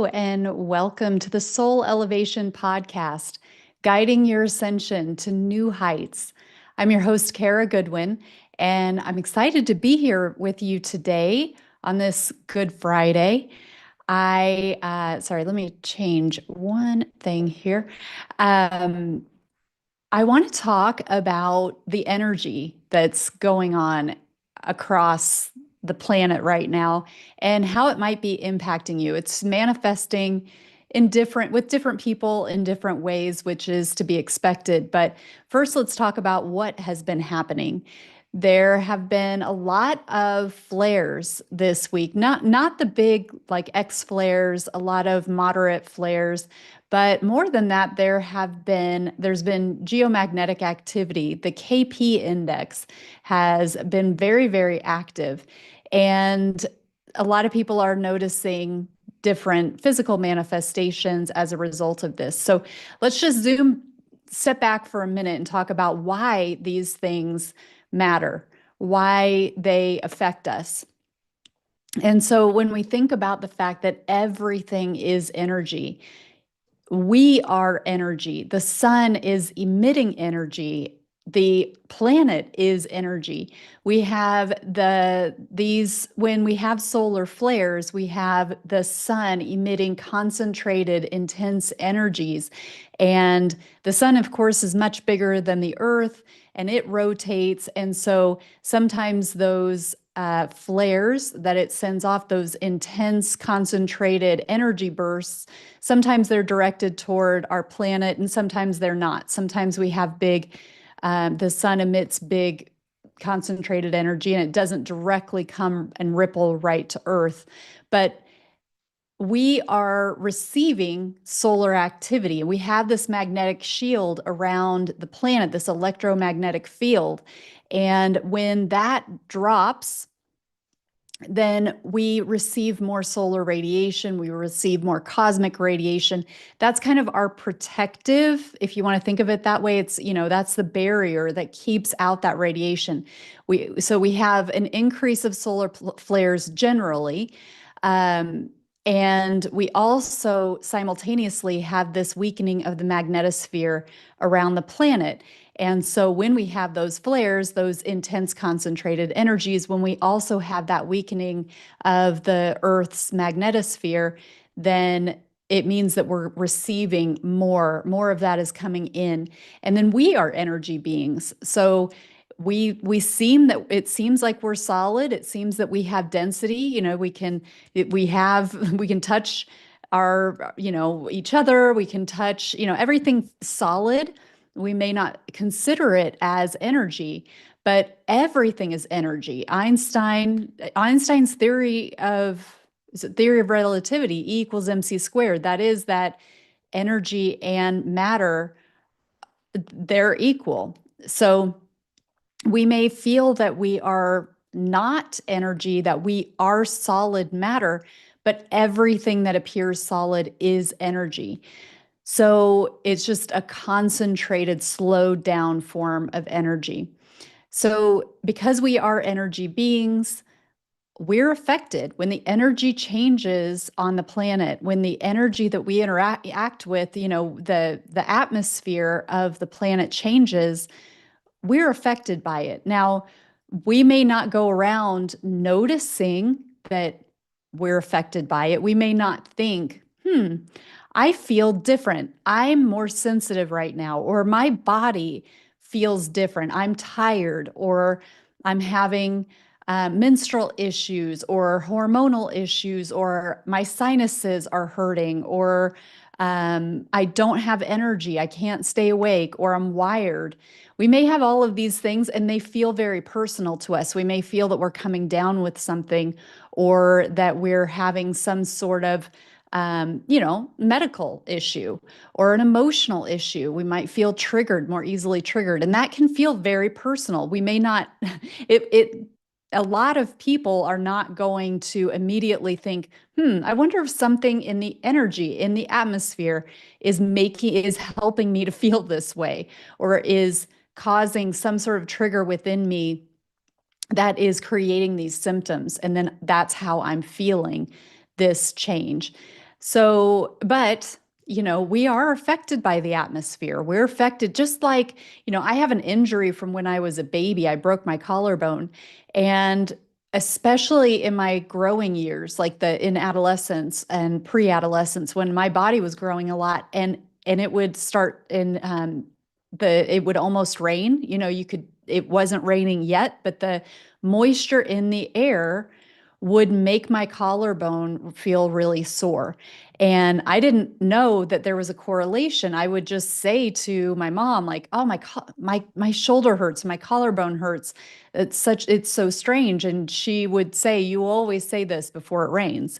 Hello, and welcome to the Soul Elevation Podcast, guiding your ascension to new heights. I'm your host, Kara Goodwin, and I'm excited to be here with you today on this Good Friday. Sorry, let me change one thing here. Um, I want to talk about the energy that's going on across the planet right now and how it might be impacting you. It's manifesting with different people in different ways, which is to be expected. But first, let's talk about what has been happening. There have been a lot of flares this week, not the big like X flares, a lot of moderate flares, but more than that, there's been geomagnetic activity. The KP index has been very, very active. And a lot of people are noticing different physical manifestations as a result of this. So let's just step back for a minute and talk about why these things matter, why they affect us. And so when we think about the fact that everything is energy, we are energy. The sun is emitting energy. The planet is energy. We have when we have solar flares, we have the sun emitting concentrated, intense energies. And the sun, of course, is much bigger than the earth and it rotates. And so sometimes those flares that it sends off, those intense, concentrated energy bursts, sometimes they're directed toward our planet and sometimes they're not. Sometimes we have the sun emits big concentrated energy and it doesn't directly come and ripple right to Earth. But we are receiving solar activity. We have this magnetic shield around the planet, this electromagnetic field. And when that drops, then we receive more solar radiation, we receive more cosmic radiation. That's kind of our protective, if you want to think of it that way. That's the barrier that keeps out that radiation. So we have an increase of solar flares generally. And we also simultaneously have this weakening of the magnetosphere around the planet. And so when we have those flares, those intense concentrated energies, when we also have that weakening of the Earth's magnetosphere, then it means that we're receiving more of that is coming in. And then we are energy beings. So it seems like we're solid. It seems that we have density. We can touch each other. We can touch, everything solid. We may not consider it as energy, but everything is energy. Einstein's theory of relativity, E equals mc squared. That is that energy and matter, they're equal. So we may feel that we are not energy, that we are solid matter, but everything that appears solid is energy. So it's just a concentrated, slowed down form of energy. So because we are energy beings, we're affected when the energy changes on the planet, when the energy that we interact with, the atmosphere of the planet changes, we're affected by it. Now, we may not go around noticing that we're affected by it. We may not think, I feel different. I'm more sensitive right now, or my body feels different. I'm tired, or I'm having menstrual issues, or hormonal issues, or my sinuses are hurting, or I don't have energy. I can't stay awake, or I'm wired. We may have all of these things and they feel very personal to us. We may feel that we're coming down with something or that we're having some sort of medical issue or an emotional issue. We might feel triggered, more easily triggered, and that can feel very personal. We may not, a lot of people are not going to immediately think, I wonder if something in the energy, in the atmosphere is helping me to feel this way, or is causing some sort of trigger within me that is creating these symptoms. And then that's how I'm feeling this change. But we are affected by the atmosphere. We're affected just like, I have an injury from when I was a baby. I broke my collarbone. And especially in my growing years, like in adolescence and pre-adolescence, when my body was growing a lot and it would start in it would almost rain. It wasn't raining yet, but the moisture in the air would make my collarbone feel really sore. And I didn't know that there was a correlation. I would just say to my mom, like, "Oh, my shoulder hurts, my collarbone hurts. It's so strange." And she would say, "You always say this before it rains."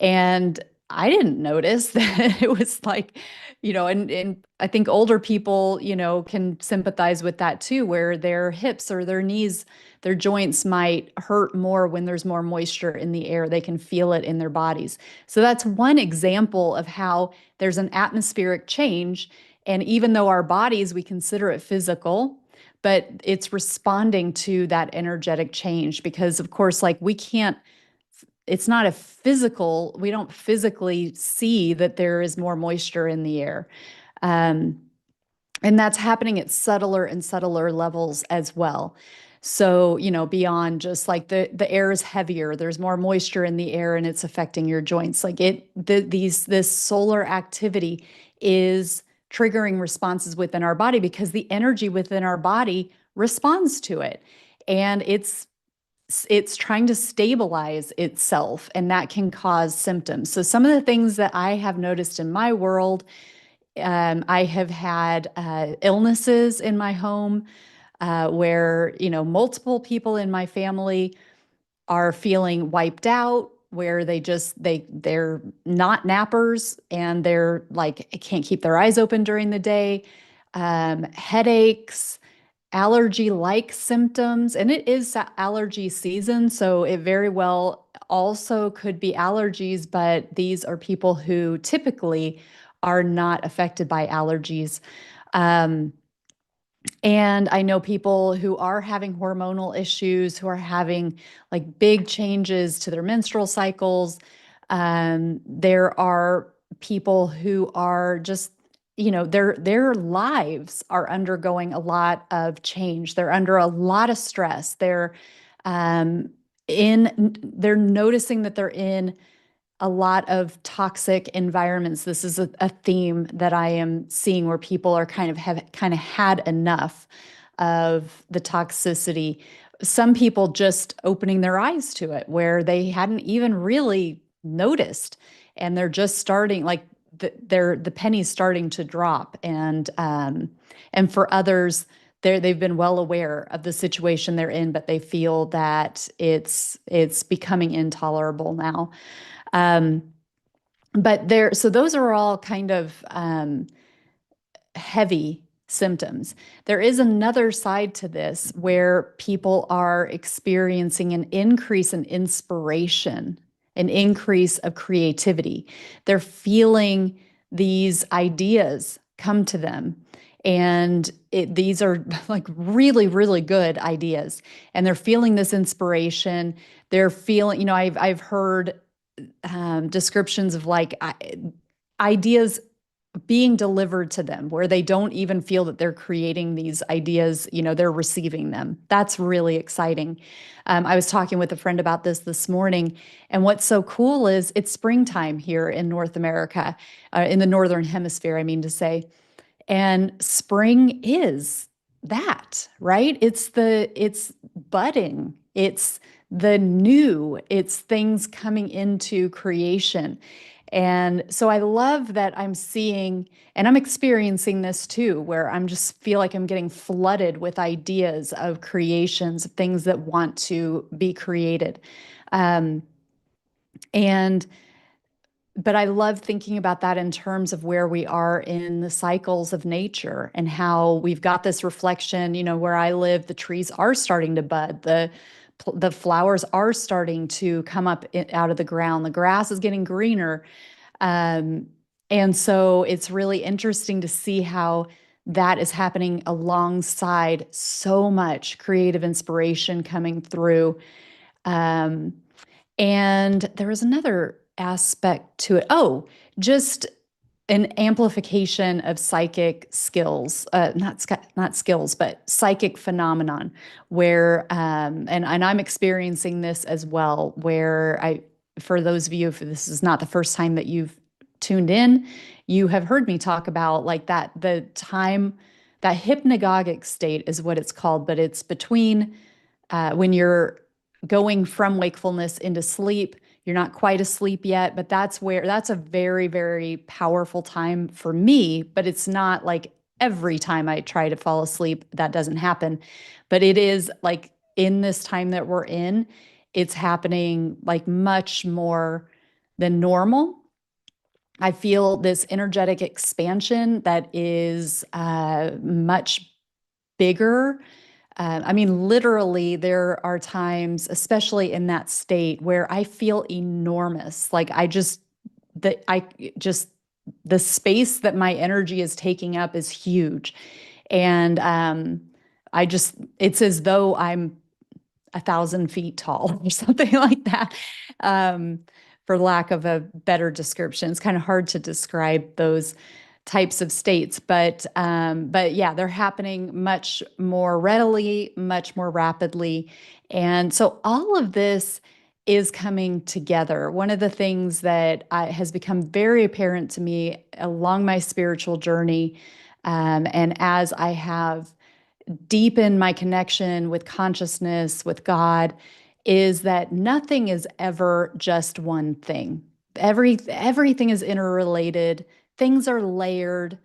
And I didn't notice that it was like, and I think older people, can sympathize with that too, where their hips or their knees, their joints might hurt more when there's more moisture in the air. They can feel it in their bodies. So that's one example of how there's an atmospheric change. And even though our bodies, we consider it physical, but it's responding to that energetic change because, of course, like it's not we don't physically see that there is more moisture in the air. Um, and that's happening at subtler and subtler levels as well. So, beyond just like the air is heavier, there's more moisture in the air and it's affecting your joints. Like this solar activity is triggering responses within our body because the energy within our body responds to it. And it's trying to stabilize itself, and that can cause symptoms. So some of the things that I have noticed in my world, I have had illnesses in my home where multiple people in my family are feeling wiped out, where they're not nappers and they're like can't keep their eyes open during the day, headaches, allergy-like symptoms, and it is allergy season, so it very well also could be allergies, but these are people who typically are not affected by allergies. Um, and I know people who are having hormonal issues, who are having like big changes to their menstrual cycles. There are people who are just, their lives are undergoing a lot of change. They're under a lot of stress. Um, they're noticing that they're in a lot of toxic environments. This is a theme that I am seeing where people are have kind of had enough of the toxicity. Some people just opening their eyes to it where they hadn't even really noticed, and they're just starting like the penny's starting to drop. And for others, they've been well aware of the situation they're in, but they feel that it's becoming intolerable now. Um, so those are all kind of heavy symptoms. There is another side to this where people are experiencing an increase in inspiration, an increase of creativity. They're feeling these ideas come to them. And these are like really, really good ideas. And they're feeling this inspiration. They're feeling, I've heard descriptions of like ideas being delivered to them where they don't even feel that they're creating these ideas, they're receiving them. That's really exciting. I was talking with a friend about this morning, and what's so cool is it's springtime here in North America, in the Northern Hemisphere, I mean to say. And spring is that, right? It's budding. It's the new. It's things coming into creation. And so I love that I'm seeing and I'm experiencing this too, where I'm just feel like I'm getting flooded with ideas of creations, of things that want to be created. Um, and but I love thinking about that in terms of where we are in the cycles of nature and how we've got this reflection, where I live, the trees are starting to bud, the flowers are starting to come up out of the ground, the grass is getting greener. Um, and so it's really interesting to see how that is happening alongside so much creative inspiration coming through. Um, and there was another aspect to it? Oh, just an amplification of psychic skills, not skills, but psychic phenomenon, where and I'm experiencing this as well. Where for those of you, if this is not the first time that you've tuned in, you have heard me talk about like that the time that hypnagogic state is what it's called, but it's between when you're going from wakefulness into sleep. You're not quite asleep yet, but that's a very, very powerful time for me. But it's not like every time I try to fall asleep, that doesn't happen. But it is like in this time that we're in, it's happening like much more than normal. I feel this energetic expansion that is much bigger. I mean, literally, there are times, especially in that state, where I feel enormous. Like I just, the space that my energy is taking up is huge. And it's as though I'm 1,000 feet tall or something like that. Um, for lack of a better description, it's kind of hard to describe those types of states, but yeah, they're happening much more readily, much more rapidly, and so all of this is coming together. One of the things that has become very apparent to me along my spiritual journey, and as I have deepen my connection with consciousness, with God, is that nothing is ever just one thing. Everything is interrelated. Things are layered.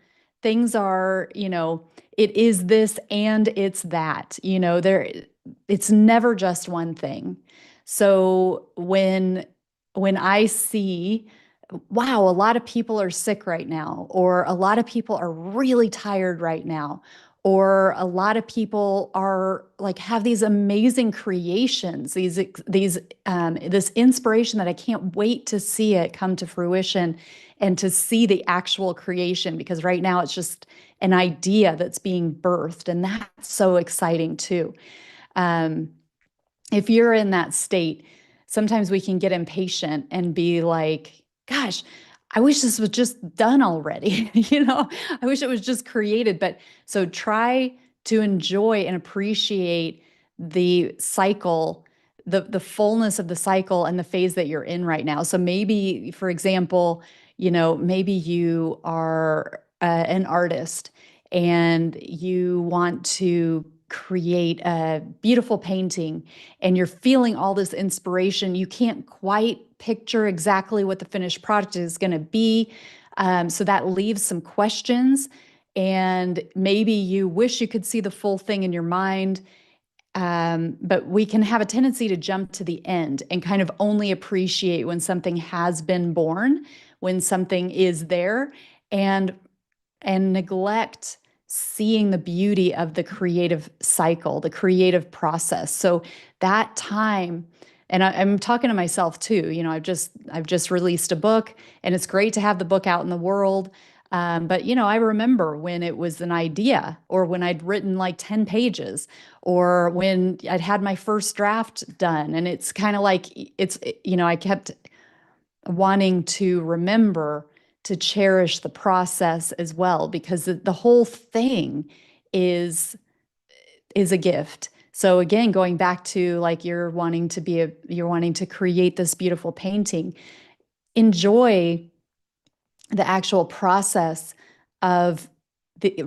Things are, it is this and it's that. It's never just one thing. So when I see, wow, a lot of people are sick right now, or a lot of people are really tired right now, or a lot of people are like have these amazing creations, this inspiration that I can't wait to see it come to fruition and to see the actual creation, because right now it's just an idea that's being birthed, and that's so exciting too. um, if you're in that state, sometimes we can get impatient and be like, gosh, I wish this was just done already. I wish it was just created. But so try to enjoy and appreciate the cycle, the fullness of the cycle and the phase that you're in right now. So maybe, for example, maybe you are an artist and you want to create a beautiful painting, and you're feeling all this inspiration. You can't quite picture exactly what the finished product is going to be. So that leaves some questions. And maybe you wish you could see the full thing in your mind. But we can have a tendency to jump to the end and kind of only appreciate when something has been born, when something is there, and neglect seeing the beauty of the creative cycle, the creative process. So that time, and I'm talking to myself too. I've just released a book, and it's great to have the book out in the world. But I remember when it was an idea, or when I'd written like 10 pages, or when I'd had my first draft done. And it's kind of like I kept wanting to remember to cherish the process as well, because the whole thing is is a gift. So again, going back to like you're wanting to create this beautiful painting, enjoy the actual process of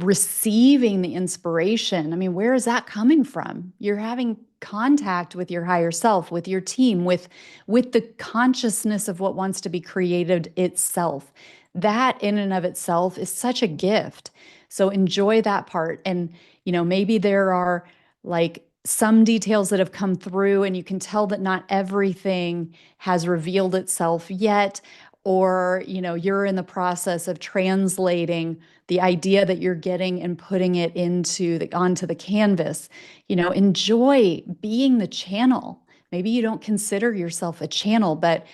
receiving the inspiration. I mean, where is that coming from? You're having contact with your higher self, with your team, with the consciousness of what wants to be created itself. That in and of itself is such a gift. So enjoy that part. And maybe there are like some details that have come through, and you can tell that not everything has revealed itself yet, or you're in the process of translating the idea that you're getting and putting it onto the canvas. Enjoy being the channel. Maybe you don't consider yourself a channel, but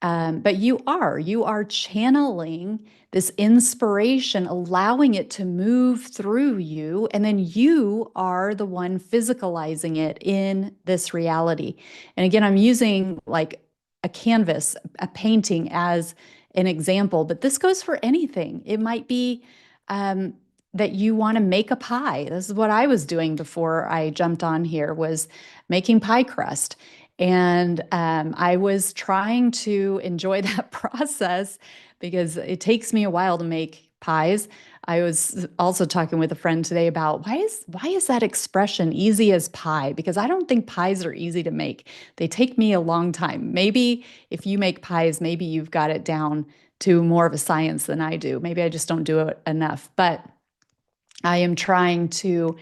you are channeling this inspiration, allowing it to move through you, and then you are the one physicalizing it in this reality. And again, I'm using like a canvas, a painting as an example, but this goes for anything. It might be um, that you want to make a pie. This is what I was doing before I jumped on here, was making pie crust. And I was trying to enjoy that process because it takes me a while to make pies. I was also talking with a friend today about why is that expression easy as pie? Because I don't think pies are easy to make. They take me a long time. Maybe if you make pies, maybe you've got it down to more of a science than I do. Maybe I just don't do it enough. But I am trying to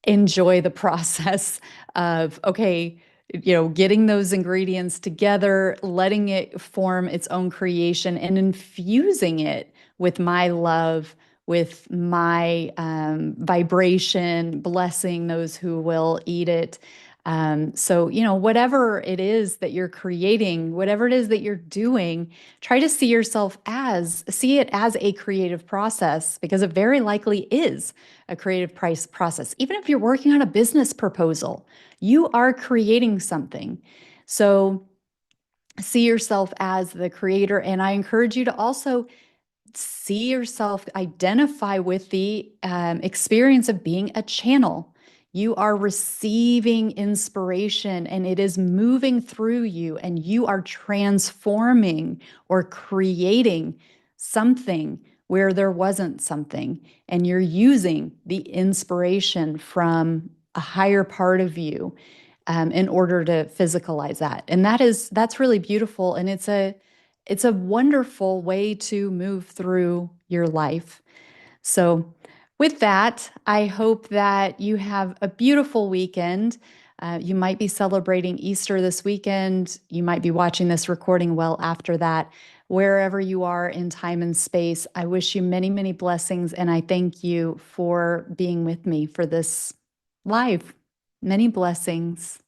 enjoy the process of, okay, getting those ingredients together, letting it form its own creation, and infusing it with my love, with my vibration, blessing those who will eat it. So, whatever it is that you're creating, whatever it is that you're doing, try to see it as a creative process, because it very likely is a creative price process. Even if you're working on a business proposal, you are creating something. So see yourself as the creator. And I encourage you to also see yourself, identify with the experience of being a channel. You are receiving inspiration and it is moving through you, and you are transforming or creating something where there wasn't something. And you're using the inspiration from a higher part of you in order to physicalize that. And that's really beautiful. And it's a wonderful way to move through your life. So, with that, I hope that you have a beautiful weekend. You might be celebrating Easter this weekend. You might be watching this recording well after that. Wherever you are in time and space, I wish you many, many blessings. And I thank you for being with me for this live. Many blessings.